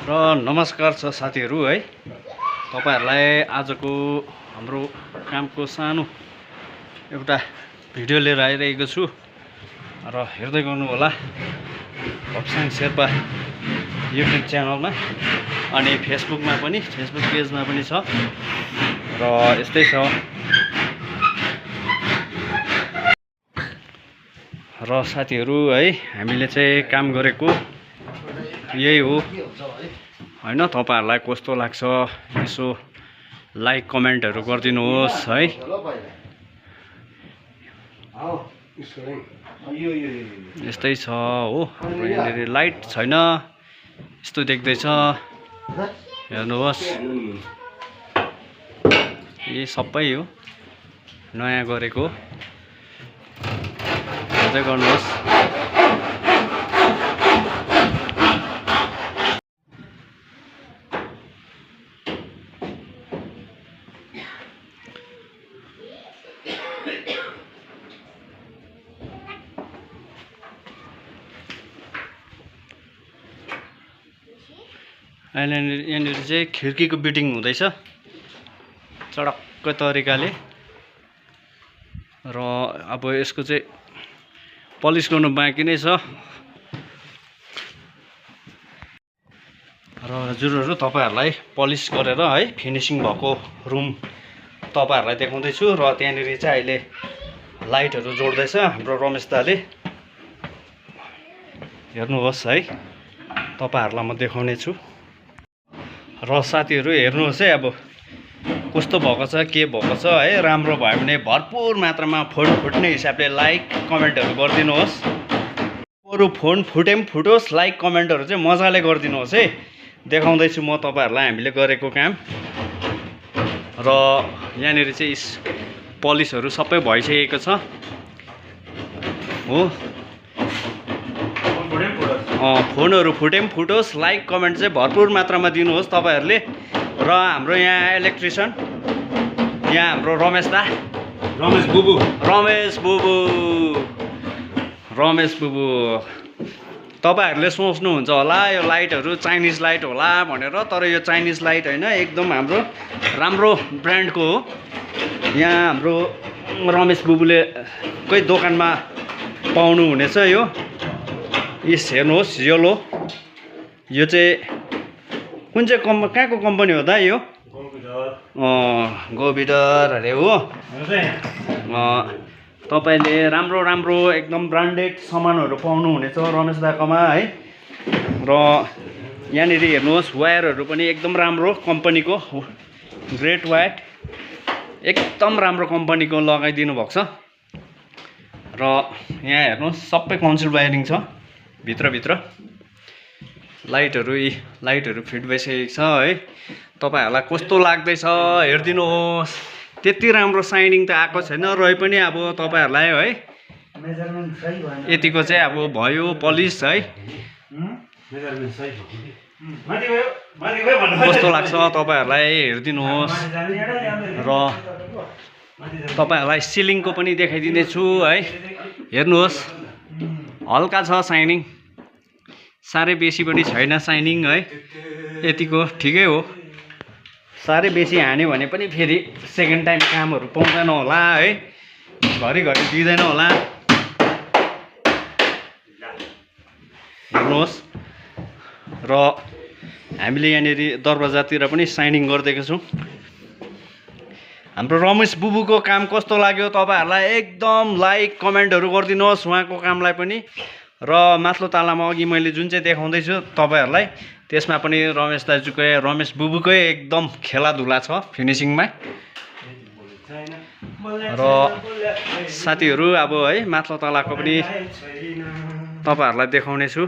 र नमस्कार छ साथीहरू है, तपाईहरुलाई आजको हाम्रो कामको सानो एउटा भिडियो लिएर आइरहेको छु र हेर्दै गर्नु होला भक्साङ शेर्पा युट्युब च्यानलमा अनि फेसबुकमा पनि, फेसबुक पेजमा पनि छ र यस्तै छ। र साथीहरू है, हामीले चाहिँ काम गरेको यही हो हैन। तपाईहरुलाई कस्तो लाग्छ यसो लाइक कमेन्टहरु गरिदिनुहोस् है। यस्तै छ हो। हाम्रो यहाँनिर लाइट छैन, यस्तो देख्दैछ, हेर्नुहोस्। यी सबै हो नयाँ गरेको, हेर्दै गर्नुहोस्। यहाँनिर चाहिँ खिड्कीको बिटिङ हुँदैछ चडक्क तरिकाले र अब यसको चाहिँ पलिस गर्नु बाँकी नै छ। र हजुरहरु तपाईहरुलाई पलिस गरेर है फिनिशिङ भएको रुम तपाईहरुलाई देखाउँदै छु। र त्यहाँनिर चाहिँ अहिले लाइटहरु जोड्दैछ हाम्रो रमेश दाले, हेर्नुहोस् है, तपाईहरुलाई म देखाउने छु। र साथीहरु हेर्नुहोस् है, अब कस्तो भएको छ, के भएको छ है। राम्रो भयो भने भरपुर मात्रामा फोन फुट्ने हिसाबले लाइक कमेन्टहरु गरिदिनुहोस्। अरु फोन फुटे पनि फुटोस्, लाइक कमेन्टहरु चाहिँ मजाले गरिदिनुहोस् है। देखाउँदै छु म तपाईहरुलाई हामीले गरेको काम। र यहाँनिर चाहिँ पलिसहरु सबै भइसकेको छ हो। फोनहरु फुटे पनि फुटोस्, लाइक कमेन्ट चाहिँ भरपुर मात्रामा दिनुहोस् तपाईहरुले। र हाम्रो यहाँ इलेक्ट्रिसियन, यहाँ हाम्रो रमेश दा, रमेश बुबु तपाईहरुले सोच्नुहुन्छ होला यो लाइटहरु चाइनिज लाइट होला भनेर, तर यो चाइनिज लाइट हैन, एकदम हाम्रो राम्रो ब्रान्डको हो। यहाँ हाम्रो रमेश बुबुले कोही दोकानमा पाउनु हुनेछ यो। यस हेर्नुहोस्, येलो, यो चाहिँ कुन चाहिँ कहाँको कम्पनी हो त यो? गोबिडर अरे हो। तपाईले राम्रो राम्रो एकदम ब्रान्डेड सामानहरु पाउनु हुनेछ रमेश दाकोमा है। र यहाँनिर हेर्नुहोस्, वायरहरु पनि एकदम राम्रो कम्पनीको, ग्रेट वायर, एकदम राम्रो कम्पनीको लगाइदिनु भएको छ। र यहाँ हेर्नुहोस्, सबै कन्सिल वायरिङ छ भित्रभित्र। लाइटहरु फिट भइसकेको छ है। तपाईहरुलाई कस्तो लाग्दैछ हेर्दिनुहोस्। त्यति राम्रो साइनिङ त आएको छैन रहे पनि अब तपाईहरुलाई है यतिको चाहिँ अब भयो पलिस है। कस्तो लाग्छ तपाईहरुलाई हेर्दिनुहोस्। र तपाईहरुलाई सिलिङको पनि देखाइदिने छु है, हेर्नुहोस्। हल्का छ साइनिङ, साह्रै बेसी पनि छैन साइनिङ है, यतिको ठिकै हो। साह्रै बेसी हान्यो भने पनि फेरि सेकेन्ड टाइम कामहरु पाउँदैन होला है, घरिघरि दिँदैन होला। हेर्नुहोस्। र हामीले यहाँनिर दरवाजातिर पनि साइनिङ गरिदिएको छौँ। हाम्रो रमेश बुबुको काम कस्तो लाग्यो तपाईहरुलाई एकदम लाइक कमेन्टहरु गरिदिनुहोस् उहाँको कामलाई पनि। र माथिल्लो तालामा अघि मैले जुन चाहिँ देखाउँदैछु तपाईहरुलाई, त्यसमा पनि रमेश दाजुकै, रमेश बुबुकै एकदम खेलाधुला छ फिनिशिङमा। र साथीहरु अब है माथिल्लो तलाको पनि तपाईहरुलाई देखाउने छु।